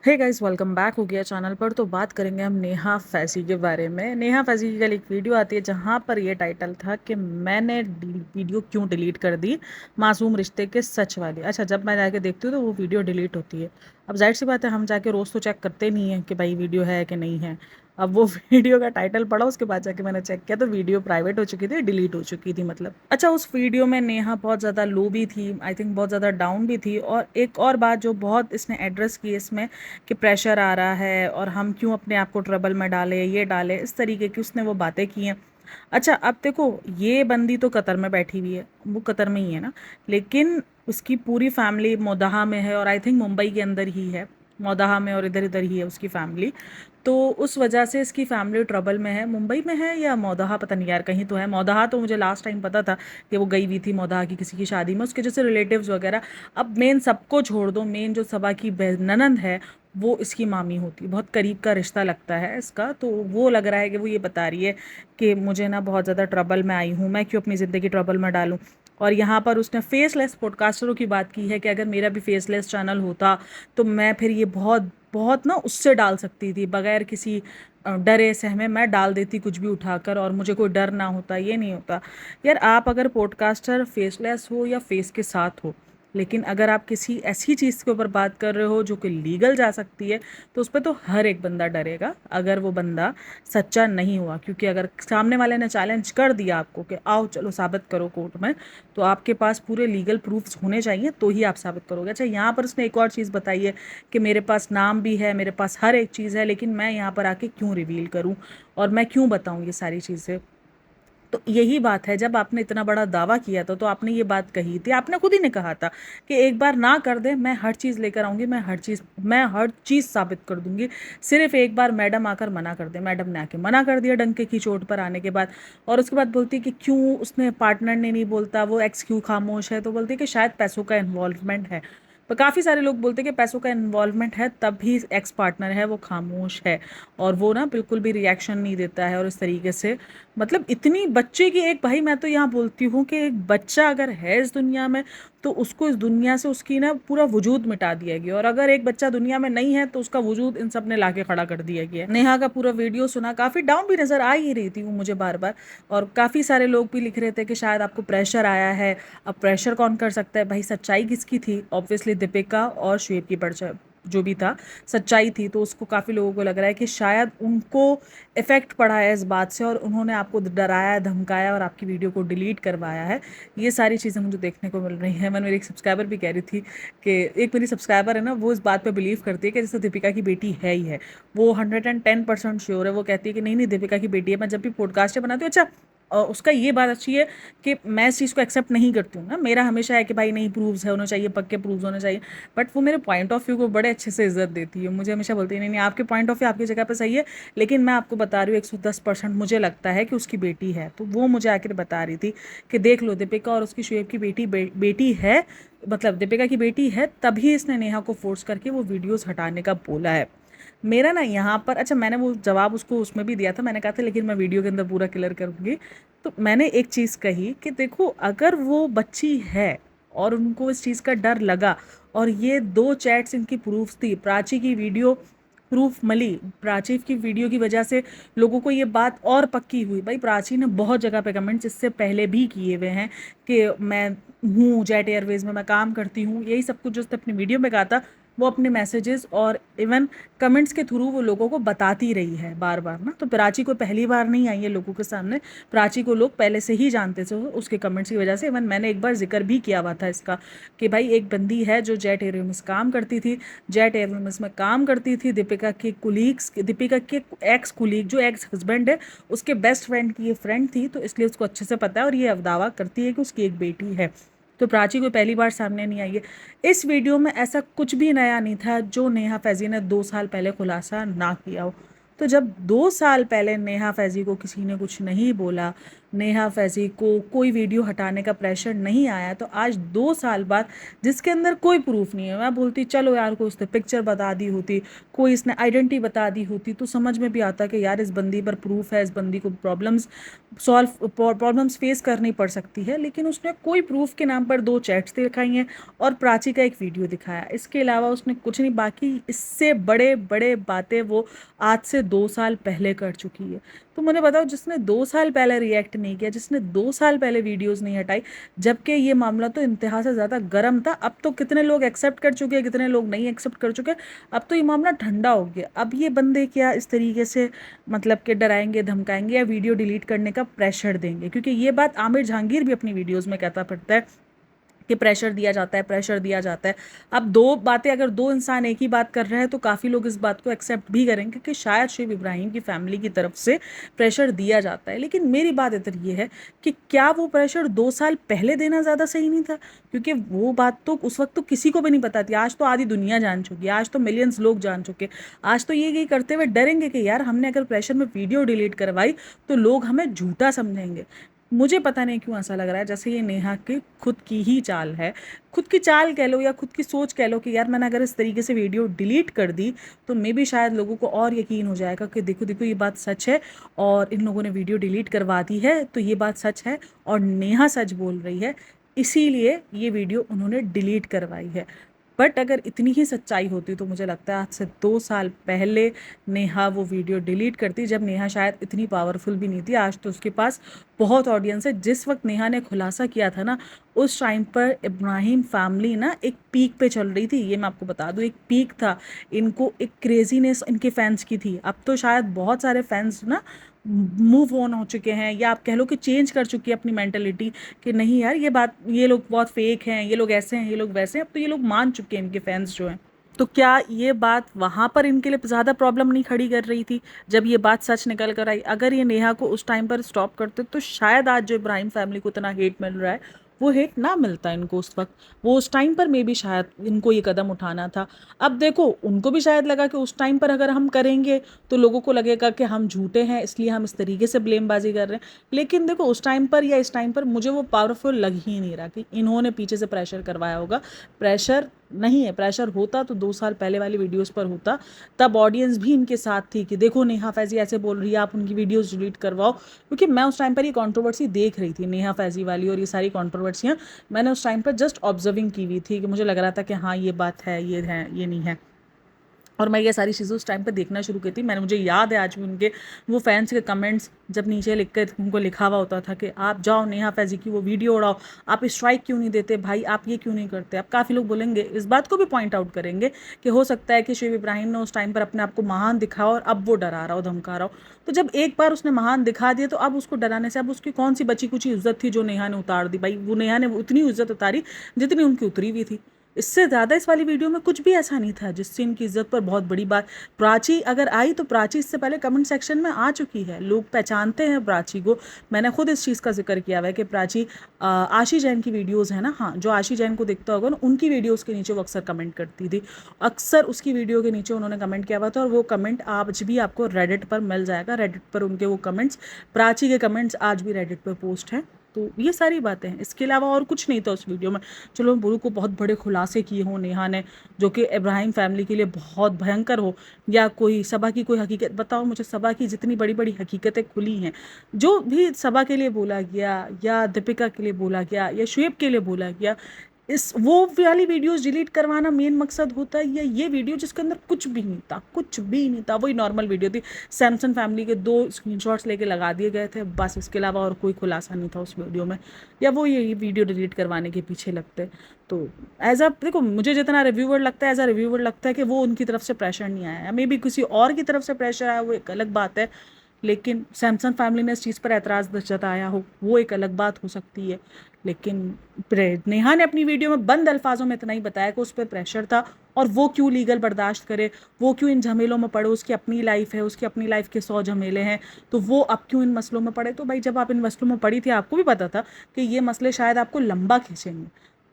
Hey guys, welcome back हो गया channel पर। तो बात करेंगे हम नेहा फैज़ी के बारे में। नेहा फैज़ी की कल एक वीडियो आती है जहां पर ये टाइटल था कि मैंने वीडियो क्यों डिलीट कर दी, मासूम रिश्ते के सच वाली। अच्छा, जब मैं जाके देखती हूँ तो वो वीडियो डिलीट होती है। अब जाहिर सी बात है, हम जाके रोज़ तो चेक करते नहीं हैं कि भाई वीडियो है कि नहीं है। अब वो वीडियो का टाइटल पढ़ा, उसके बाद जाके मैंने चेक किया तो वीडियो प्राइवेट हो चुकी थी, डिलीट हो चुकी थी मतलब। अच्छा, उस वीडियो में नेहा बहुत ज़्यादा लो भी थी, आई थिंक बहुत ज़्यादा डाउन भी थी। और एक और बात जो बहुत इसने एड्रेस की इसमें कि प्रेशर आ रहा है और हम क्यों अपने आप को ट्रबल में डालें, ये डालें, इस तरीके की उसने वो बातें की हैं। अच्छा, अब देखो, ये बंदी तो कतर में बैठी हुई है, वो कतर में ही है ना, लेकिन उसकी पूरी फैमिली मोदहा में है और आई थिंक मुंबई के अंदर ही है, मोदहा में और इधर इधर ही है उसकी फैमिली। तो उस वजह से इसकी फैमिली ट्रबल में है। मुंबई में है या मोदहा, पता नहीं यार, कहीं तो है। मोदहा तो मुझे लास्ट टाइम पता था कि वो गई हुई थी मोदहा की किसी की शादी में, उसके जैसे रिलेटिव्स वगैरह। अब मेन सबको छोड़ दो, मेन जो सबा की ननंद है वो इसकी मामी होती है, बहुत करीब का रिश्ता लगता है इसका। तो वो लग रहा है कि वो ये बता रही है कि मुझे ना बहुत ज़्यादा ट्रबल में आई हूँ, मैं क्यों अपनी ज़िंदगी ट्रबल में डालूँ। और यहाँ पर उसने फेसलेस पॉडकास्टरों की बात की है कि अगर मेरा भी फेसलेस चैनल होता तो मैं फिर ये बहुत बहुत ना उससे डाल सकती थी, बगैर किसी डरे सहमे मैं डाल देती कुछ भी उठाकर, और मुझे कोई डर ना होता, ये नहीं होता। यार, आप अगर पॉडकास्टर फेसलेस हो या फेस के साथ हो, लेकिन अगर आप किसी ऐसी चीज़ के ऊपर बात कर रहे हो जो कि लीगल जा सकती है, तो उस पर तो हर एक बंदा डरेगा अगर वो बंदा सच्चा नहीं हुआ। क्योंकि अगर सामने वाले ने चैलेंज कर दिया आपको कि आओ चलो साबित करो कोर्ट में, तो आपके पास पूरे लीगल प्रूफ्स होने चाहिए, तो ही आप साबित करोगे। अच्छा, यहाँ पर उसने एक और चीज़ बताई है कि मेरे पास नाम भी है, मेरे पास हर एक चीज़ है, लेकिन मैं यहाँ पर आके क्यों रिवील करूँ और मैं क्यों बताऊँ ये सारी चीज़ें। तो यही बात है, जब आपने इतना बड़ा दावा किया था तो आपने ये बात कही थी, आपने खुद ही ने कहा था कि एक बार ना कर दे, मैं हर चीज़ लेकर आऊँगी, मैं हर चीज़ साबित कर दूंगी। सिर्फ एक बार मैडम आकर मना कर दे। मैडम ने आके मना कर दिया डंके की चोट पर आने के बाद। और उसके बाद बोलती है कि क्यों उसने पार्टनर ने नहीं बोलता, वो एक्स क्यों खामोश है, तो बोलती है कि शायद पैसों का इन्वॉल्वमेंट है। पर काफ़ी सारे लोग बोलते हैं कि पैसों का इन्वॉल्वमेंट है तब भी एक्स पार्टनर है वो खामोश है, और वो ना बिल्कुल भी रिएक्शन नहीं देता है। और इस तरीके से मतलब इतनी बच्चे की एक, भाई मैं तो यहाँ बोलती हूँ कि एक बच्चा अगर है इस दुनिया में तो उसको इस दुनिया से उसकी ना पूरा वजूद मिटा दिया गया, और अगर एक बच्चा दुनिया में नहीं है तो उसका वजूद इन सब ने लाके खड़ा कर दिया गया। नेहा का पूरा वीडियो सुना, काफ़ी डाउन भी नज़र आ ही रही थी वो मुझे बार बार। और काफ़ी सारे लोग भी लिख रहे थे कि शायद आपको प्रेशर आया है। अब प्रेशर कौन कर सकता है भाई, सच्चाई किसकी थी? ऑब्वियसली दीपिका और शुएब की परचा जो भी था, सच्चाई थी। तो उसको काफ़ी लोगों को लग रहा है कि शायद उनको इफ़ेक्ट पड़ा है इस बात से और उन्होंने आपको डराया, धमकाया और आपकी वीडियो को डिलीट करवाया है। ये सारी चीज़ें मुझे देखने को मिल रही हैं। मैंने, मेरी एक सब्सक्राइबर भी कह रही थी कि, एक मेरी सब्सक्राइबर है ना, वो इस बात पे बिलीव करती है कि जैसे दीपिका की बेटी है ही है। वो 110% श्योर है। वो कहती है कि नहीं नहीं, दीपिका की बेटी है। मैं जब भी पॉडकास्ट बनाती हूँ, अच्छा, उसका ये बात अच्छी है कि मैं इस चीज़ को एक्सेप्ट नहीं करती हूँ ना। मेरा हमेशा है कि भाई नहीं, प्रूफ्स है होने चाहिए, पक्के प्रूफ्स होने चाहिए। बट वो मेरे पॉइंट ऑफ व्यू को बड़े अच्छे से इज्जत देती है। मुझे हमेशा बोलती है नहीं नहीं, आपके पॉइंट ऑफ व्यू आपकी जगह पे सही है, लेकिन मैं आपको बता रही हूँ 110% मुझे लगता है कि उसकी बेटी है। तो वो मुझे आकर बता रही थी कि देख लो, दीपिका और उसकी शुएब की बेटी है, मतलब दीपिका की बेटी है, तभी इसने नेहा को फोर्स करके वो वीडियोज़ हटाने का बोला है। मेरा ना यहाँ पर, अच्छा, मैंने वो जवाब उसको उसमें भी दिया था, मैंने कहा था लेकिन मैं वीडियो के अंदर पूरा क्लियर करूँगी। तो मैंने एक चीज़ कही कि देखो, अगर वो बच्ची है और उनको इस चीज़ का डर लगा, और ये दो चैट्स इनकी प्रूफ्स थी, प्राची की वीडियो प्रूफ मिली, प्राची की वीडियो की वजह से लोगों को ये बात और पक्की हुई। भाई, प्राची ने बहुत जगह पे कमेंट्स इससे पहले भी किए हुए हैं कि मैं हूँ जेट एयरवेज़ में, मैं काम करती हूँ, यही सब कुछ जो उसने अपनी वीडियो में कहा था, वो अपने मैसेजेस और इवन कमेंट्स के थ्रू वो लोगों को बताती रही है बार बार ना। तो प्राची को पहली बार नहीं आई है लोगों के सामने, प्राची को लोग पहले से ही जानते थे उसके कमेंट्स की वजह से। इवन मैंने एक बार जिक्र भी किया हुआ था इसका कि भाई एक बंदी है जो जेट एयरवेज काम करती थी, जेट एयरवेज में काम करती थी, दीपिका के कुलीग्स, दीपिका के एक्स कुलीग जो एक्स हस्बैंड है उसके बेस्ट फ्रेंड की ये फ्रेंड थी, तो इसलिए उसको अच्छे से पता है, और ये दावा करती है कि उसकी एक बेटी है। तो प्राची को पहली बार सामने नहीं आई है। इस वीडियो में ऐसा कुछ भी नया नहीं था जो नेहा फैज़ी ने 2 साल पहले खुलासा ना किया हो। तो जब 2 साल पहले नेहा फैज़ी को किसी ने कुछ नहीं बोला, नेहा फैज़ी को कोई वीडियो हटाने का प्रेशर नहीं आया, तो आज 2 साल बाद जिसके अंदर कोई प्रूफ नहीं है, मैं बोलती चलो यार कोई उसने पिक्चर बता दी होती, कोई इसने आइडेंटिटी बता दी होती तो समझ में भी आता कि यार इस बंदी पर प्रूफ है, इस बंदी को प्रॉब्लम्स फेस करनी पड़ सकती है। लेकिन उसने कोई प्रूफ के नाम पर 2 चैट्स दिखाई हैं और प्राची का एक वीडियो दिखाया, इसके अलावा उसने कुछ नहीं। बाकी इससे बड़े बड़े बातें वो आज से 2 साल पहले कर चुकी है। तो मुझे बताओ, जिसने 2 साल पहले रिएक्ट नहीं किया, जिसने 2 साल पहले वीडियोस नहीं हटाई, जबकि ये मामला तो इंतहा से ज़्यादा गर्म था, अब तो कितने लोग एक्सेप्ट कर चुके हैं, कितने लोग नहीं एक्सेप्ट कर चुके हैं, अब तो ये मामला ठंडा हो गया। अब ये बंदे क्या इस तरीके से मतलब कि डराएंगे, धमकाएंगे या वीडियो डिलीट करने का प्रेशर देंगे? क्योंकि ये बात आमिर जहांगीर भी अपनी वीडियोज़ में कहता फिरता है कि प्रेशर दिया जाता है, प्रेशर दिया जाता है। अब 2 बातें, अगर 2 इंसान एक ही बात कर रहे हैं तो काफ़ी लोग इस बात को एक्सेप्ट भी करेंगे कि शायद शुएब इब्राहिम की फैमिली की तरफ से प्रेशर दिया जाता है। लेकिन मेरी बात इधर ये है कि क्या वो प्रेशर 2 साल पहले देना ज़्यादा सही नहीं था? क्योंकि वो बात तो उस वक्त तो किसी को भी नहीं पता थी, आज तो आधी दुनिया जान चुकी है, आज तो मिलियंस लोग जान चुके, आज तो ये करते हुए डरेंगे कि यार हमने अगर प्रेशर में वीडियो डिलीट करवाई तो लोग हमें झूठा समझेंगे। मुझे पता नहीं क्यों ऐसा लग रहा है जैसे ये नेहा की खुद की ही चाल है, खुद की चाल कह लो या खुद की सोच कह लो कि यार मैंने अगर इस तरीके से वीडियो डिलीट कर दी तो मे बी शायद लोगों को और यकीन हो जाएगा कि देखो देखो ये बात सच है और इन लोगों ने वीडियो डिलीट करवा दी है तो ये बात सच है और नेहा सच बोल रही है, इसीलिए ये वीडियो उन्होंने डिलीट करवाई है। बट अगर इतनी ही सच्चाई होती तो मुझे लगता है आज से 2 साल पहले नेहा वो वीडियो डिलीट करती, जब नेहा शायद इतनी पावरफुल भी नहीं थी। आज तो उसके पास बहुत ऑडियंस है। जिस वक्त नेहा ने खुलासा किया था ना, उस टाइम पर इब्राहिम फैमिली ना एक पीक पे चल रही थी, ये मैं आपको बता दूं, एक पीक था। इनको एक क्रेजीनेस इनके फैंस की थी। अब तो शायद बहुत सारे फैंस ना मूव ऑन हो चुके हैं या आप कह लो कि चेंज कर चुकी है अपनी मेंटलिटी कि नहीं यार ये बात, ये लोग बहुत फेक हैं, ये लोग ऐसे हैं, ये लोग वैसे हैं। अब तो ये लोग मान चुके हैं, इनके फैंस जो हैं। तो क्या ये बात वहाँ पर इनके लिए ज़्यादा प्रॉब्लम नहीं खड़ी कर रही थी जब ये बात सच निकल कर आई? अगर ये नेहा को उस टाइम पर स्टॉप करते तो शायद आज जो इब्राहिम फैमिली को इतना हेट मिल रहा है वो हेट ना मिलता इनको उस वक्त। वो उस टाइम पर मे बी शायद इनको ये कदम उठाना था। अब देखो, उनको भी शायद लगा कि उस टाइम पर अगर हम करेंगे तो लोगों को लगेगा कि हम झूठे हैं, इसलिए हम इस तरीके से ब्लेमबाजी कर रहे हैं। लेकिन देखो, उस टाइम पर या इस टाइम पर मुझे वो पावरफुल लग ही नहीं रहा कि इन्होंने पीछे से प्रेशर करवाया होगा। प्रेशर नहीं है, प्रेशर होता तो 2 साल पहले वाली वीडियोस पर होता, तब ऑडियंस भी इनके साथ थी कि देखो नेहा फैज़ी ऐसे बोल रही है, आप उनकी वीडियोस डिलीट करवाओ। क्योंकि मैं उस टाइम पर ये कंट्रोवर्सी देख रही थी, नेहा फैज़ी वाली और ये सारी कंट्रोवर्सियाँ मैंने उस टाइम पर जस्ट ऑब्जर्विंग की हुई थी कि मुझे लग रहा था कि हाँ ये बात है, ये है, ये नहीं है। और मैं ये सारी चीज़ें उस टाइम पे देखना शुरू की थी। मैंने, मुझे याद है आज भी उनके वो फैंस के कमेंट्स जब नीचे लिख कर उनको लिखा हुआ होता था कि आप जाओ नेहा फैज़ी की वो वीडियो उड़ाओ, आप स्ट्राइक क्यों नहीं देते भाई, आप ये क्यों नहीं करते। अब काफ़ी लोग बोलेंगे, इस बात को भी पॉइंट आउट करेंगे कि हो सकता है कि शुएब इब्राहिम ने उस टाइम पर अपने आप को महान दिखा और अब वो डरा रहा हो, धमका रहा हो। तो जब एक बार उसने महान दिखा दिया तो अब उसको डराने से अब उसकी कौन सी बची कुछ इज्जत थी जो नेहा ने उतार दी? भाई वो नेहा ने उतनी इज्जत उतारी जितनी उनकी उतरी हुई थी। इससे ज़्यादा इस वाली वीडियो में कुछ भी ऐसा नहीं था जिससे इनकी इज्जत पर बहुत बड़ी बात। प्राची अगर आई तो प्राची इससे पहले कमेंट सेक्शन में आ चुकी है, लोग पहचानते हैं प्राची को। मैंने खुद इस चीज़ का जिक्र किया हुआ है कि प्राची आशी जैन की वीडियोस है ना, हाँ, जो आशी जैन को देखता होगा ना, उनकी वीडियोस के नीचे वो अक्सर कमेंट करती थी। अक्सर उसकी वीडियो के नीचे उन्होंने कमेंट किया हुआ था और वो कमेंट आज भी आपको रेडिट पर मिल जाएगा। रेडिट पर उनके वो कमेंट्स, प्राची के कमेंट्स आज भी रेडिट पर पोस्ट हैं। तो ये सारी बातें हैं, इसके अलावा और कुछ नहीं था उस वीडियो में। चलो मैं बोलूँ को बहुत बड़े खुलासे किए हों नेहा ने, जो कि इब्राहिम फैमिली के लिए बहुत भयंकर हो, या कोई सबा की कोई हकीकत बताओ मुझे। सबा की जितनी बड़ी बड़ी हकीकतें खुली हैं, जो भी सबा के लिए बोला गया या दीपिका के लिए बोला गया या शुएब के लिए बोला गया, इस वो वाली वीडियोस डिलीट करवाना मेन मकसद होता है या ये वीडियो जिसके अंदर कुछ भी नहीं था, कुछ भी नहीं था, वही नॉर्मल वीडियो थी। सैमसंग फैमिली के 2 स्क्रीनशॉट्स लेके लगा दिए गए थे बस, इसके अलावा और कोई खुलासा नहीं था उस वीडियो में, या वो ये वीडियो डिलीट करवाने के पीछे लगते। तो एज अ देखो, मुझे जितना रिव्यूअर लगता है, एज अ रिव्यूअर लगता है कि वो उनकी तरफ से प्रेशर नहीं आया, मे बी किसी और की तरफ से प्रेशर आया, वो एक अलग बात है। लेकिन सैमसंग फैमिली ने इस चीज़ पर एतराज़ जताया हो, वो एक अलग बात हो सकती है। लेकिन नेहा ने अपनी वीडियो में बंद अल्फाजों में इतना ही बताया कि उस पर प्रेशर था और वो क्यों लीगल बर्दाश्त करे, वो क्यों इन झमेलों में पड़े। उसकी अपनी लाइफ है, उसकी अपनी लाइफ के 100 झमेले हैं, तो वो अब क्यों इन मसलों में पड़े। तो भाई जब आप इन मसलों में पड़ी थी आपको भी पता था कि ये मसले शायद आपको लंबा खींचेंगे।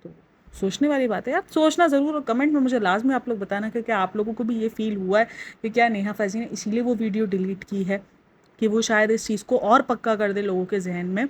तो सोचने वाली बात है यार, सोचना ज़रूर। और कमेंट में मुझे लाजमी आप लोग बताना कि क्या आप लोगों को भी ये फील हुआ है कि क्या नेहा फैज़ी ने इसीलिए वो वीडियो डिलीट की है। कि वो शायद इस चीज़ को और पक्का कर दे लोगों के जहन में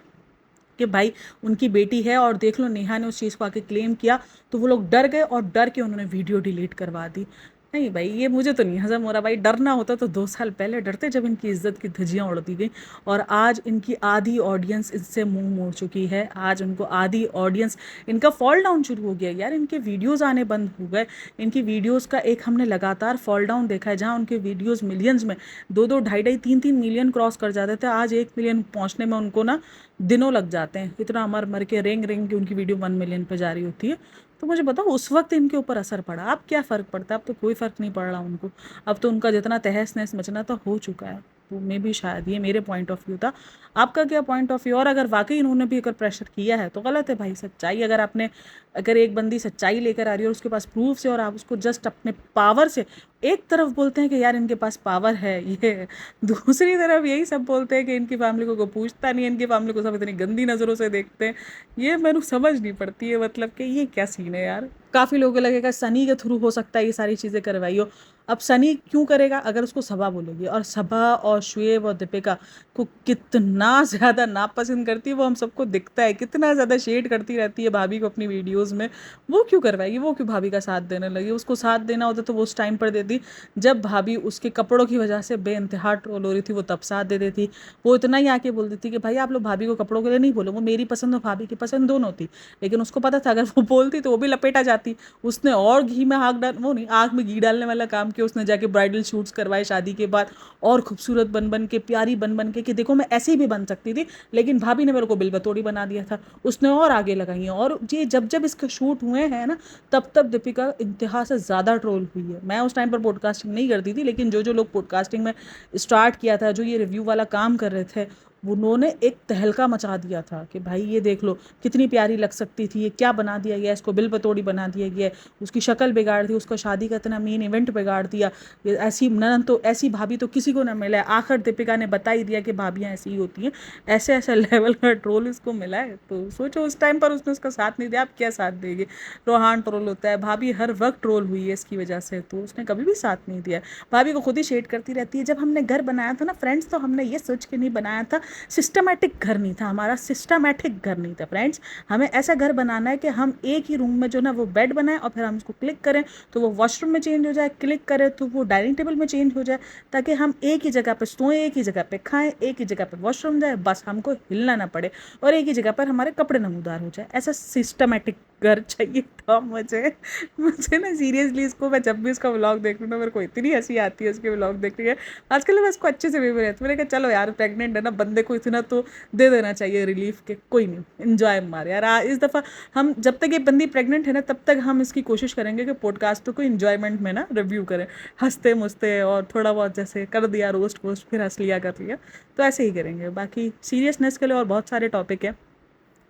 कि भाई उनकी बेटी है, और देख लो नेहा ने उस चीज़ को आके क्लेम किया तो वो लोग डर गए और डर के उन्होंने वीडियो डिलीट करवा दी। नहीं भाई, ये मुझे तो नहीं हजम हो रहा भाई। डरना होता तो 2 साल पहले डरते, जब इनकी इज्जत की धज्जियां उड़ दी गई। और आज इनकी आधी ऑडियंस इससे मुंह मोड़ चुकी है। आज उनको आधी ऑडियंस, इनका फॉल डाउन शुरू हो गया यार। इनके वीडियोस आने बंद हो गए। इनकी वीडियोस का एक हमने लगातार फॉल डाउन देखा है, जहाँ उनके वीडियोस मिलियंस में, 2-2, 2.5, 3-3 मिलियन क्रॉस कर जाते थे। आज 1 मिलियन पहुंचने में उनको ना दिनों लग जाते हैं। इतना मर मर के रेंग रेंग के उनकी वीडियो 1 मिलियन पे जा रही होती है। तो मुझे बताओ उस वक्त इनके ऊपर असर पड़ा, अब क्या फ़र्क पड़ता है? अब तो कोई फ़र्क नहीं पड़ रहा उनको। अब तो उनका जितना तहस नहस मचना था हो चुका है। तो मे भी शायद ये मेरे पॉइंट ऑफ व्यू था। आपका क्या पॉइंट ऑफ व्यू? और अगर वाकई इन्होंने भी अगर प्रेशर किया है तो गलत है भाई। सच्चाई अगर आपने, अगर एक बंदी सच्चाई लेकर आ रही है और उसके पास प्रूफ से, और आप उसको जस्ट अपने पावर से, एक तरफ बोलते हैं कि यार इनके पास पावर है ये है, दूसरी तरफ यही सब बोलते हैं कि इनकी फैमिली को कोई पूछता नहीं है, इनकी फैमिली को सब इतनी गंदी नज़रों से देखते हैं। ये मैंने समझ नहीं पड़ती है, मतलब कि ये क्या सीन है यार। काफ़ी लोगों को लगेगा सनी के थ्रू हो सकता है ये सारी चीज़ें करवाई हो। अब सनी क्यों करेगा? अगर उसको सबा बोलेगी, और सबा और शुएब और दीपिका को कितना ज़्यादा नापसंद करती है वो हम सबको दिखता है। कितना ज़्यादा शेड करती रहती है भाभी को अपनी वीडियोज़ में। वो क्यों करवाएगी? वो क्यों भाभी का साथ देने लगी? उसको साथ देना होता तो वो उस टाइम पर देती जब भाभी उसके कपड़ों की वजह से बेइंतहा ट्रोल हो रही थी, वो तब साथ दे देती। वो इतना ही आके बोल देती कि भाई आप लोग भाभी को कपड़ों के लिए नहीं बोलो, वो मेरी पसंद और भाभी की पसंद दोनों थी। लेकिन उसको पता था अगर वो बोलती तो वो भी लपेटा जाती। उसने और घी में आग डाल, वो नहीं, आग में घी डालने वाला काम किया उसने। जाके ब्राइडल शूट्स करवाए शादी के बाद, और खूबसूरत बन बन के, प्यारी बन बन के, कि देखो मैं ऐसी भी बन सकती थी, लेकिन भाभी ने मेरे को बिलबतोड़ी बना दिया था। उसने और आगे लगाई है। और ये जब जब इसके शूट हुए हैं ना, तब तब दीपिका इंतहा से ज़्यादा ट्रोल हुई है। मैं उस टाइम पर पॉडकास्टिंग नहीं करती थी, लेकिन जो जो लोग पॉडकास्टिंग में स्टार्ट किया था, जो ये रिव्यू वाला काम कर रहे थे, उन्होंने एक तहलका मचा दिया था कि भाई ये देख लो कितनी प्यारी लग सकती थी, ये क्या बना दिया गया, इसको बिल बतौड़ी बना दिया गया, उसकी शक्ल बिगाड़ दी, उसका शादी का इतना मेन इवेंट बिगाड़ दिया। ये ऐसी ननद तो, ऐसी भाभी तो किसी को ना मिला है। आखिर दीपिका ने बता ही दिया कि भाभियाँ ऐसी ही होती हैं। ऐसे ऐसे लेवल का ट्रोल इसको मिला है। तो सोचो उस टाइम पर उसने उसका साथ नहीं दिया, आप क्या साथ देगी? रोहान ट्रोल होता है, भाभी हर वक्त ट्रोल हुई है इसकी वजह से, तो उसने कभी भी साथ नहीं दिया। भाभी को खुद ही शेड करती रहती है। जब हमने घर बनाया था ना फ्रेंड्स, तो हमने ये सोच के नहीं बनाया था, सिस्टमैटिक घर नहीं था हमारा, सिस्टमैटिक घर नहीं था फ्रेंड्स। हमें ऐसा घर बनाना है कि हम एक ही रूम में जो ना वो बेड बनाए, और फिर हम उसको क्लिक करें तो वो वॉशरूम में चेंज हो जाए, क्लिक करें तो वो डाइनिंग टेबल में चेंज हो जाए, ताकि हम एक ही जगह पर सोएं, एक ही जगह पर खाएं, एक ही जगह पर वॉशरूम जाए, बस हमको हिलना ना पड़े, और एक ही जगह पर हमारे कपड़े नमूदार हो जाए। ऐसा सिस्टमैटिक घर चाहिए था मुझे। मुझे ना सीरियसली इसको, मैं जब भी इसका व्लॉग देख लूँ ना, मेरे को इतनी हंसी आती है उसके व्लॉग देखने के। आजकल मैं इसको अच्छे से भी रहती, मैंने कहा चलो यार प्रेग्नेंट है ना, बंदे को इतना तो दे देना चाहिए रिलीफ के, कोई नहीं, इन्जॉय मार यार। इस दफ़ा हम, जब तक ये बंदी प्रेग्नेंट है ना, तब तक हम इसकी कोशिश करेंगे कि पॉडकास्ट को इन्जॉयमेंट में ना रिव्यू करें, हंसते मुझते, और थोड़ा बहुत जैसे कर दिया रोस्ट वोस्ट, फिर हंस लिया कर लिया, तो ऐसे ही करेंगे। बाकी सीरियसनेस के लिए और बहुत सारे टॉपिक है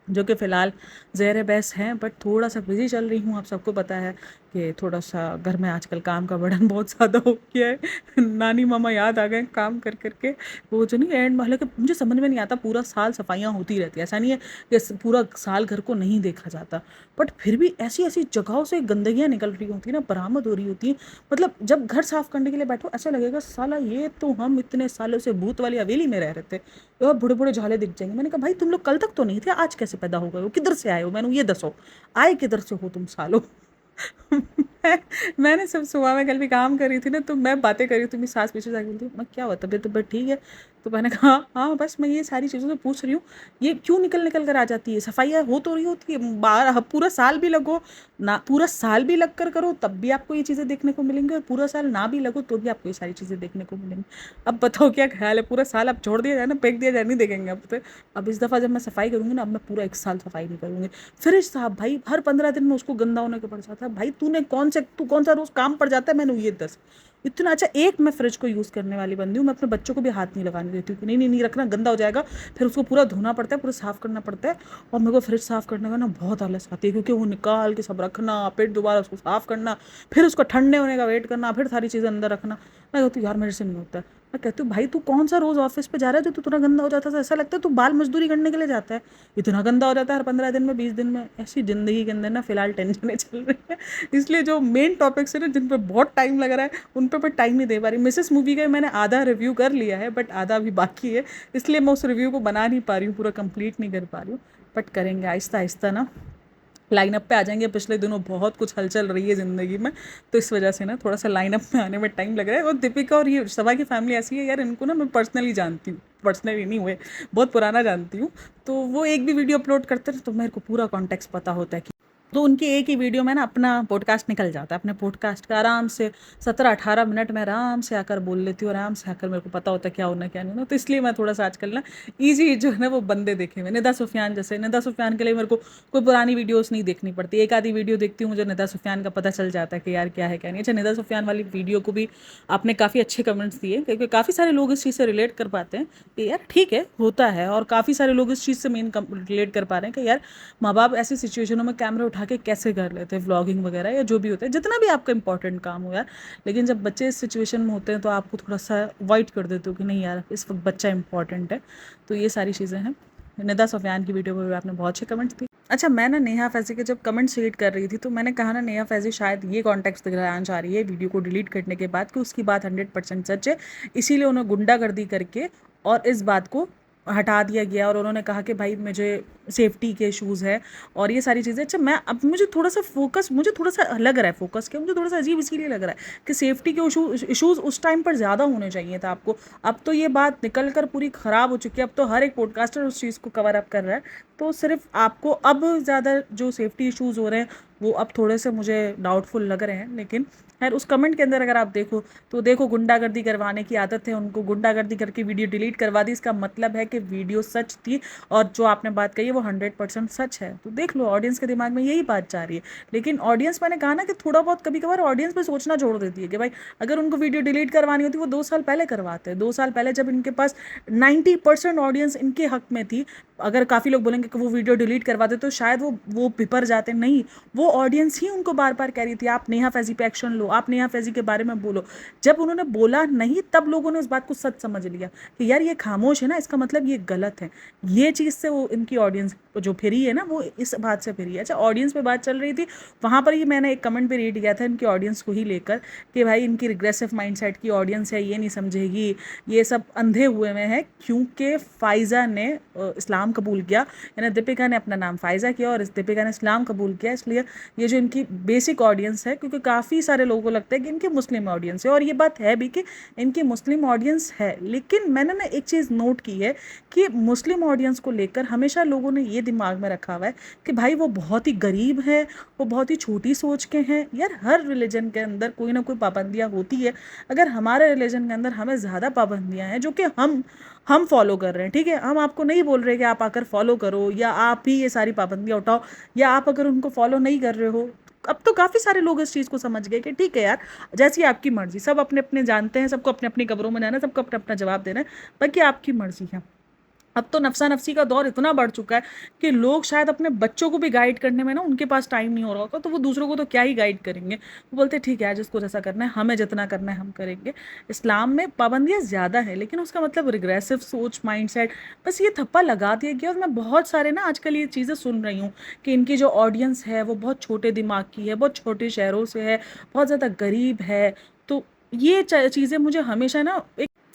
जो कि फ़िलहाल ज़ेर बहस हैं, बट थोड़ा सा बिजी चल रही हूँ। आप सबको पता है कि थोड़ा सा घर में आजकल काम का बर्डन बहुत ज़्यादा हो गया है। नानी मामा याद आ गए काम कर करके। वो जो नहीं एंड वाले, कि मुझे समझ में नहीं आता, पूरा साल सफाइयाँ होती रहती है, ऐसा नहीं है कि पूरा साल घर को नहीं देखा जाता, बट फिर भी ऐसी ऐसी जगहों से गंदगियाँ निकल रही होती है ना, बरामद हो रही होती हैं। मतलब जब घर साफ़ करने के लिए बैठो, ऐसा लगेगा साला ये तो हम इतने सालों से भूत वाली हवेली में रह रहे थे, और बड़े बड़े झाले दिख जाएंगे। मैंने कहा भाई तुम लोग कल तक तो नहीं थे, आज कैसे पैदा हो गए हो? किधर से आए हो? मैंने ये दसो, आए किधर से हो तुम सालों? मैंने सब सुबह में कल भी काम कर रही थी ना, तो मैं बातें कर रही थी, मेरी सास पीछे जाके बोलती, मैं क्या हुआ, तबीयत तबीयत ठीक है? तो मैंने कहा हाँ बस मैं ये सारी चीज़ों से पूछ रही हूँ, ये क्यों निकल निकल कर आ जाती है? सफाइयाँ हो तो रही होती है, 12 पूरा साल भी लगो ना, पूरा साल भी लग कर करो तब भी आपको ये चीज़ें देखने को मिलेंगी, और पूरा साल ना भी लगो तो भी आपको ये सारी चीज़ें देखने को मिलेंगी। अब बताओ क्या ख्याल है? पूरा साल अब छोड़ दिया जाए ना, फेंक दिया जाए, नहीं देखेंगे अब तो। अब इस दफ़ा जब मैं सफाई करूँगी ना, अब मैं पूरा 1 साल सफाई नहीं करूँगी। फ्रिज साहब भाई हर 15 दिन में उसको गंदा होने के पड़ जाता है। भाई तू कौन सा रोज़ काम पड़ जाता है? मैंने ये 10 इतना अच्छा, एक मैं फ्रिज को यूज़ करने वाली बंदी हूँ, मैं अपने बच्चों को भी हाथ नहीं लगाने देती हूँ कि नहीं नहीं नहीं रखना, गंदा हो जाएगा। फिर उसको पूरा धोना पड़ता है, पूरा साफ़ करना पड़ता है। और मेरे को फ्रिज साफ़ करने का ना बहुत आलस आती है, क्योंकि वो निकाल के सब रखना, फिर दोबारा उसको साफ़ करना, फिर उसको ठंडे होने का वेट करना, फिर सारी चीज़ें अंदर रखना। मैं कहती हूँ यार मेरे से नहीं होता है। मैं कहती हूँ भाई तू कौन सा रोज़ ऑफिस पे जा रहा है जो तू इतना गंदा हो जाता है, ऐसा लगता है तू बाल मजदूरी करने के लिए जाता है, इतना गंदा हो जाता है हर 15 दिन में, 20 दिन में। ऐसी ज़िंदगी के अंदर ना फिलहाल टेंशनें चल रही है, इसलिए जो मेन टॉपिक्स है ना जिन पर बहुत टाइम लग रहा है उन पर मैं टाइम नहीं दे पा रही। मिसेस मूवी का मैंने आधा रिव्यू कर लिया है बट आधा अभी बाकी है, इसलिए मैं उस रिव्यू को बना नहीं पा रही हूँ, पूरा कंप्लीट नहीं कर पा रही हूँ। बट करेंगे आहिस्ता आहिस्ता ना, लाइनअप पे आ जाएंगे। पिछले दिनों बहुत कुछ हलचल रही है ज़िंदगी में, तो इस वजह से ना थोड़ा सा लाइनअप में आने में टाइम लग रहा है। और दीपिका और ये सभा की फैमिली ऐसी है यार, इनको ना मैं पर्सनली जानती हूँ, पर्सनली नहीं हुए, बहुत पुराना जानती हूँ। तो वो एक भी वीडियो अपलोड करते हैं तो मेरे को पूरा कॉन्टेक्स्ट पता होता है कि तो उनकी एक ही वीडियो में ना अपना पॉडकास्ट निकल जाता है। अपने पॉडकास्ट का आराम से 17-18 मिनट में आराम से आकर बोल लेती हूँ, आराम से आकर मेरे को पता होता है क्या होना क्या नहीं होना। तो इसलिए मैं थोड़ा सा आजकल ना ईजी जो है ना वो बंदे देखे हुए, निदा सुफियान जैसे, निदा सुफियान के लिए मेरे को कोई पुरानी वीडियोस नहीं देखनी पड़ती, एक आधी वीडियो देखती हूँ, मुझे निदा सुफियान का पता चल जाता है कि यार क्या है क्या नहीं। अच्छा, निदा सुफियान वाली वीडियो को भी आपने काफ़ी अच्छे कमेंट्स दिए, क्योंकि काफ़ी सारे लोग इस चीज़ से रिलेट कर पाते हैं कि यार ठीक है होता है, और काफ़ी सारे लोग इस चीज़ से मेन रिलेट कर पा रहे हैं कि यार माँ बाप ऐसी सिचुएशनों में कैमरा उठा के कैसे कर लेते हैं व्लॉगिंग वगैरह या जो भी होता है, जितना भी आपका इंपॉर्टेंट काम हो यार। लेकिन जब बच्चे इस सिचुएशन में होते हैं तो आपको थोड़ा सा अवॉइड कर देते हो कि नहीं यार इस वक्त बच्चा इंपॉर्टेंट है। तो ये सारी चीज़ें हैं। निदा सफियान की वीडियो में भी आपने बहुत अच्छे कमेंट्स दिए। अच्छा, मैं ना नेहा फैज़ी के जब कमेंट्स रीड कर रही थी तो मैंने कहा ना नेहा फैज़ी शायद ये कॉन्टेक्स्ट दिखाना चाह रही है वीडियो को डिलीट करने के बाद कि उसकी बात 100% सच है, इसीलिए उन्हें गुंडागर्दी करके और इस बात को हटा दिया गया। और उन्होंने कहा कि भाई मुझे सेफ्टी के इशूज़ है और ये सारी चीज़ें। अच्छा, मैं अब मुझे थोड़ा सा फोकस, मुझे थोड़ा सा लग रहा है फोकस क्या, मुझे थोड़ा सा अजीब इसीलिए लग रहा है कि सेफ्टी के इशूज़ उस टाइम पर ज़्यादा होने चाहिए था आपको। अब तो ये बात निकल कर पूरी ख़राब हो चुकी है, अब तो हर एक पॉडकास्टर उस चीज़ को कवर अप कर रहा है। तो सिर्फ आपको अब ज़्यादा जो सेफ्टी इशूज़ हो रहे हैं वो अब थोड़े से मुझे डाउटफुल लग रहे हैं। लेकिन खैर उस कमेंट के अंदर अगर आप देखो तो देखो, गुंडागर्दी करवाने की आदत है उनको, गुंडागर्दी करके वीडियो डिलीट करवा दी, इसका मतलब है कि वीडियो सच थी और जो आपने बात कही है वो 100% सच है। तो देख लो, ऑडियंस के दिमाग में यही बात जा रही है। लेकिन ऑडियंस, मैंने कहा ना कि थोड़ा बहुत कभी कभार ऑडियंस में सोचना छोड़ देती है कि भाई अगर उनको वीडियो डिलीट करवानी होती वो 2 साल पहले करवाते हैं। 2 साल पहले जब इनके पास 90% ऑडियंस इनके हक में थी, अगर काफ़ी लोग बोलेंगे कि वो वीडियो डिलीट करवाते तो शायद वो पिपर जाते। नहीं, वो ऑडियंस ही उनको बार बार कह रही थी आप नेहा फैज़ी पे एक्शन लो, आप नेहा फैज़ी के बारे में बोलो। जब उन्होंने बोला नहीं तब लोगों ने उस बात को सच समझ लिया कि यार ये खामोश है ना, इसका मतलब ये गलत है। ये चीज़ से वो इनकी ऑडियंस जो फिरी है ना वो इस बात से फिरी है। अच्छा, ऑडियंस पे बात चल रही थी, वहाँ पर ही मैंने एक कमेंट भी रीड किया था इनकी ऑडियंस को ही लेकर कि भाई इनकी रिग्रेसिव माइंडसेट की ऑडियंस है, ये नहीं समझेगी, ये सब अंधे हुए में है क्योंकि फ़ायज़ा ने इस्लाम कबूल किया, यानी दीपिका ने अपना नाम फ़ायज़ा किया और इस दीपिका ने इस्लाम कबूल किया, इसलिए ये जो इनकी बेसिक ऑडियंस है, क्योंकि काफ़ी सारे लोगों को लगता है कि इनकी मुस्लिम ऑडियंस है और ये बात है भी कि इनकी मुस्लिम ऑडियंस है। लेकिन मैंने ना एक चीज़ नोट की है कि मुस्लिम ऑडियंस को लेकर हमेशा लोगों ने ये दिमाग में रखा हुआ है कि भाई वो बहुत ही गरीब है, वो बहुत ही छोटी सोच के हैं। यार हर रिलीजन के अंदर कोई ना कोई पाबंदियाँ होती है। अगर हमारे रिलीजन के अंदर हमें ज़्यादा पाबंदियाँ हैं जो कि हम फॉलो कर रहे हैं, ठीक है, हम आपको नहीं बोल रहे कि आप आकर फॉलो करो या आप ही ये सारी पाबंदियाँ उठाओ, या आप अगर उनको फॉलो नहीं कर रहे हो। अब तो काफ़ी सारे लोग इस चीज़ को समझ गए कि ठीक है यार, जैसी आपकी मर्जी, सब अपने अपने जानते हैं, सबको अपने अपनी कब्रों में जाना है, सबको अपना अपना जवाब देना है, बाकी आपकी मर्जी है। अब तो नफसा नफसी का दौर इतना बढ़ चुका है कि लोग शायद अपने बच्चों को भी गाइड करने में ना उनके पास टाइम नहीं हो रहा होगा, तो वो दूसरों को तो क्या ही गाइड करेंगे। वो बोलते हैं ठीक है जिसको जैसा करना है, हमें जितना करना है हम करेंगे। इस्लाम में पाबंदियाँ ज़्यादा है लेकिन उसका मतलब रिग्रेसिव सोच, माइंडसेट, बस ये थप्पा लगा दिया गया। और मैं बहुत सारे ना आजकल ये चीज़ें सुन रही हूँ कि इनकी जो ऑडियंस है वो बहुत छोटे दिमाग की है, बहुत छोटे शहरों से है, बहुत ज़्यादा गरीब है। तो ये चीज़ें मुझे हमेशा ना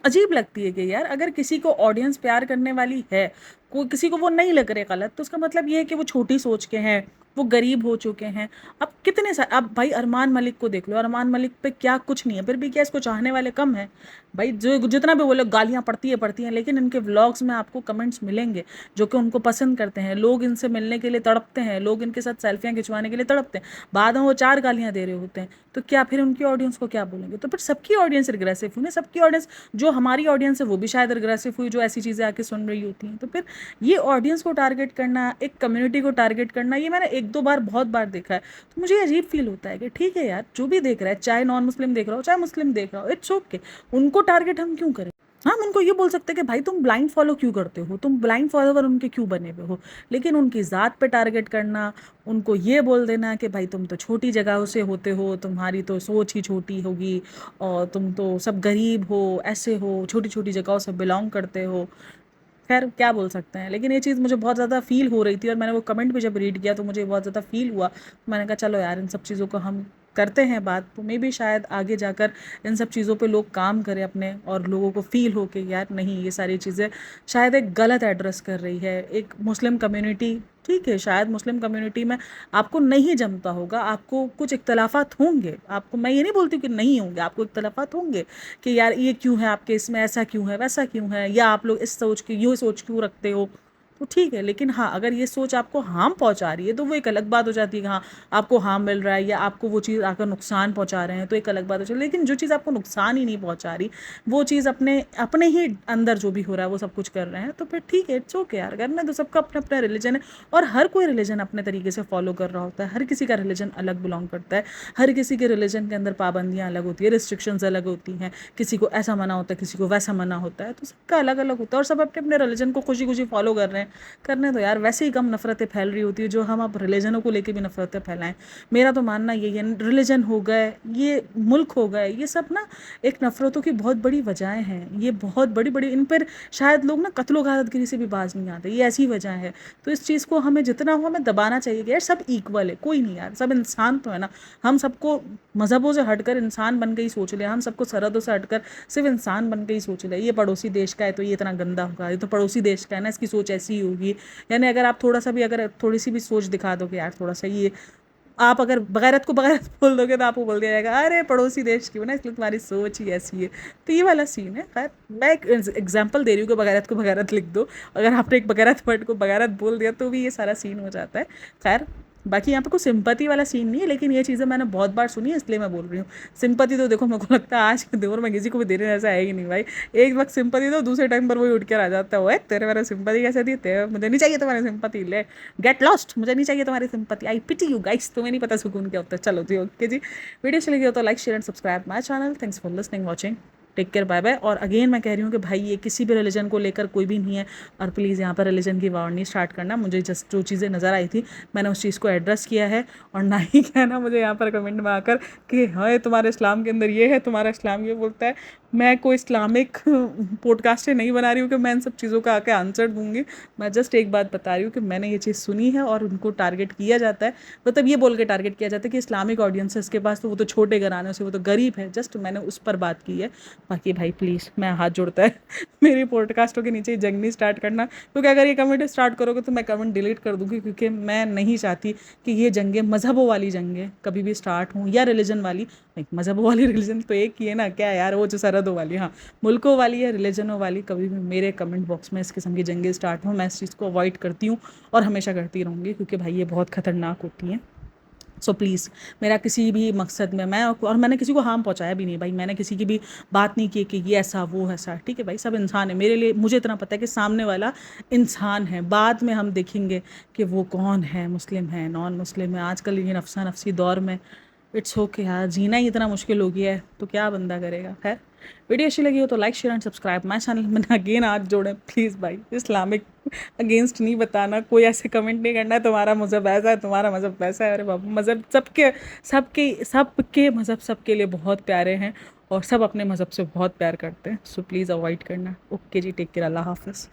अजीब लगती है कि यार अगर किसी को ऑडियंस प्यार करने वाली है, कोई किसी को वो नहीं लग रहे गलत, तो उसका मतलब ये है कि वो छोटी सोच के हैं, वो गरीब हो चुके हैं। अब कितने सारे, अब भाई अरमान मलिक को देख लो, अरमान मलिक पे क्या कुछ नहीं है, फिर भी क्या इसको चाहने वाले कम है? भाई जो जितना भी वो लोग गालियाँ पड़ती हैं, लेकिन इनके व्लॉग्स में आपको कमेंट्स मिलेंगे जो कि उनको पसंद करते हैं, लोग इनसे मिलने के लिए तड़पते हैं, लोग इनके साथ सेल्फियाँ खिंचवाने के लिए तड़पते हैं, बाद में वो 4 गालियाँ दे रहे होते हैं। तो क्या फिर उनकी ऑडियंस को क्या बोलेंगे? तो फिर सबकी ऑडियंस रिग्रेसिव हुई ना, सबकी ऑडियंस, जो हमारी ऑडियंस है वो भी शायद रिग्रेसिव हुई जो ऐसी चीज़ें आके सुन रही होती हैं। तो फिर ये ऑडियंस को टारगेट करना, एक कम्युनिटी को टारगेट करना, ये मैंने 1-2 बार बहुत बार देखा है। तो मुझे अजीब फील होता है कि ठीक है यार, जो भी देख रहा है, चाहे नॉन मुस्लिम देख रहा हो चाहे मुस्लिम देख रहा हो, इट्स ओके, उनको टारगेट हम क्यों करें? हम उनको ये बोल सकते हैं कि भाई तुम ब्लाइंड फॉलो क्यों करते हो, तुम ब्लाइंड फॉलोवर उनके क्यों बने हुए हो। लेकिन उनकी ज़ात पे टारगेट करना, उनको ये बोल देना कि भाई तुम तो छोटी जगहों से होते हो, तुम्हारी तो सोच ही छोटी होगी, और तुम तो सब गरीब हो, ऐसे हो, छोटी छोटी जगहों से बिलोंग करते हो। खैर क्या बोल सकते हैं, लेकिन ये चीज़ मुझे बहुत ज़्यादा फील हो रही थी, और मैंने वो कमेंट भी जब रीड किया तो मुझे बहुत ज़्यादा फील हुआ। मैंने कहा चलो यार इन सब चीज़ों को हम करते हैं बात, तो मे भी शायद आगे जाकर इन सब चीज़ों पे लोग काम करें अपने, और लोगों को फील हो कि यार नहीं, ये सारी चीज़ें शायद एक गलत एड्रेस कर रही है एक मुस्लिम कम्युनिटी। ठीक है, शायद मुस्लिम कम्युनिटी में आपको नहीं जमता होगा, आपको कुछ इख्तलाफात होंगे, आपको, मैं ये नहीं बोलती कि नहीं होंगे, आपको इख्तलाफात होंगे कि यार ये क्यों है आपके इसमें, ऐसा क्यों है, वैसा क्यों है, या आप लोग इस सोच की ये सोच क्यों रखते हो। तो ठीक है, लेकिन हाँ, अगर ये सोच आपको हार्म पहुंचा रही है तो वो एक अलग बात हो जाती है कि हाँ आपको हार्म मिल रहा है, या आपको वो चीज़ आकर नुकसान पहुंचा रहे हैं, तो एक अलग बात हो जाती है। लेकिन जो चीज़ आपको नुकसान ही नहीं पहुंचा रही, वो चीज़ अपने अपने ही अंदर जो भी हो रहा है वो सब कुछ कर रहे हैं, तो फिर ठीक है, इट्स ओके यार, करना तो सबका अपना अपना रिलीजन है। और हर कोई रिलीजन अपने तरीके से फॉलो कर रहा होता है, हर किसी का रिलीजन अलग बिलोंग करता है, हर किसी के रिलीजन के अंदर पाबंदियाँ अलग होती है, रिस्ट्रिक्शंस अलग होती हैं, किसी को ऐसा मना होता है, किसी को वैसा मना होता है, तो सबका अलग अलग होता है, और सब अपने अपने रिलीजन को खुशी खुशी फॉलो कर रहे हैं। करने दो यार, वैसे ही कम नफरतें फैल रही होती है जो हम अब रिलीजनों को लेके भी नफरतें फैलाएं। मेरा तो मानना यही है, रिलीजन हो गए, ये मुल्क हो गए, ये सब ना एक नफरतों की बहुत बड़ी वजहें हैं, ये बहुत बड़ी बड़ी, इन पर शायद लोग ना कत्लो गारतगिरी से भी बाज नहीं आते, ये ऐसी वजह है। तो इस चीज़ को हमें जितना हो हमें दबाना चाहिए कि यार सब इक्वल है, कोई नहीं यार, सब इंसान तो है ना। हम सबको मज़हबों से हटकर इंसान बन के ही सोच ले, हम सबको सरहदों से हटकर सिर्फ इंसान बन के ही सोच ले। ये पड़ोसी देश का है तो ये इतना गंदा होगा, ये तो पड़ोसी देश का है ना, इसकी सोच ऐसी ही होगी। यानी अगर आप थोड़ा सा भी, अगर थोड़ी सी भी सोच दिखा दोगे यार, थोड़ा सा ये, आप अगर बगैरत को बगैरत बोल दोगे तो आपको बोल दिया जाएगा अरे पड़ोसी देश की हो ना, इसलिए तुम्हारी सोच ही ऐसी है। तो ये वाला सीन है। खैर मैं एक एग्जाम्पल दे रही हूँ कि बगैरत को बगैरत लिख दो, अगर आपने एक बगैरत वर्ड को बगैरत बोल दिया तो भी ये सारा सीन हो जाता है। खैर बाकी यहाँ पे कोई सिंपैथी वाला सीन नहीं है, लेकिन ये चीज़ें मैंने बहुत बार सुनी है, इसलिए मैं बोल रही हूँ। सिंपैथी तो देखो, मेरे को लगता है आज के दौर में किसी को भी देने जैसा है ही नहीं भाई। एक वक्त सिंपैथी दो, दूसरे टाइम पर वही उठ कर आ जाता है, ओए तेरे मेरे सिंपैथी कैसे दी, तेरे मुझे नहीं चाहिए तुम्हारी सिंपैथी, ले गेट लॉस्ट, मुझे नहीं चाहिए तुम्हारी sympathy, I pity you guys, तुम्हें नहीं पता सुकून क्या होता है। चलो जी ओके जी, वीडियो चली गई हो तो like share and subscribe my channel. Thanks for listening watching, take care, bye bye. और अगेन मैं कह रही हूँ कि भाई ये किसी भी रिलीजन को लेकर कोई भी नहीं है, और प्लीज़ यहाँ पर रिलीजन की वार नहीं स्टार्ट करना। मुझे जस्ट जो चीज़ें नज़र आई थी मैंने उस चीज़ को एड्रेस किया है, और ना ही कहना मुझे यहाँ पर कमेंट में आकर कि हाँ तुम्हारे इस्लाम के अंदर ये है, तुम्हारा इस्लाम ये बोलता है। मैं कोई इस्लामिक पॉडकास्ट नहीं बना रही हूँ कि मैं इन सब चीज़ों का आके आंसर दूंगी। मैं जस्ट एक बात बता रही हूँ कि मैंने ये चीज़ सुनी है, और उनको टारगेट किया जाता है, मतलब ये बोल के टारगेट किया जाता है कि इस्लामिक ऑडियंसेस के पास तो वो तो छोटे घरानों से, वो तो गरीब है। जस्ट मैंने उस पर बात की है। बाकी भाई प्लीज़, मैं हाथ जोड़ता है मेरी पॉडकास्टों के नीचे जंग नहीं स्टार्ट करना, क्योंकि अगर ये कमेंट स्टार्ट करोगे तो मैं कमेंट डिलीट कर दूँगी, क्योंकि मैं नहीं चाहती कि ये जंगें, मज़हबों वाली जंगें कभी भी स्टार्ट हों, या रिलीजन वाली। नहीं, मज़हबों वाली रिलीजन तो एक ही है ना, क्या यार वो जो सरहदों वाली, हाँ मुल्कों वाली या रिलीजनों वाली कभी भी मेरे कमेंट बॉक्स में इस किस्म की जंगें स्टार्ट हों, मैं इस चीज़ को अवॉइड करती हूँ, और हमेशा करती रहूँगी, क्योंकि भाई ये बहुत ख़तरनाक होती हैं। सो प्लीज़, मेरा किसी भी मकसद में, मैं और मैंने किसी को हार्म पहुंचाया भी नहीं भाई, मैंने किसी की भी बात नहीं की कि ये ऐसा वो ऐसा। ठीक है भाई, सब इंसान है मेरे लिए, मुझे इतना पता है कि सामने वाला इंसान है, बाद में हम देखेंगे कि वो कौन है, मुस्लिम है नॉन मुस्लिम है। आजकल ये नफसा नफसी दौर में इट्स ओके यार, जीना ही इतना मुश्किल हो गया है, तो क्या बंदा करेगा। खैर वीडियो अच्छी लगी हो तो like share and subscribe my channel. मैंने अगेन हाथ जोड़े, प्लीज़ भाई इस्लामिक अगेंस्ट नहीं बताना, कोई ऐसे कमेंट नहीं करना है तुम्हारा मज़हब ऐसा है, तुम्हारा मज़हब वैसा है। अरे बाबू, मज़हब सबके, सबके सबके मज़हब सबके लिए बहुत प्यारे हैं, और सब अपने मज़हब से बहुत प्यार करते हैं। सो प्लीज़ अवॉइड करना। ओके जी, टेक केयर, अल्लाह हाफिज़।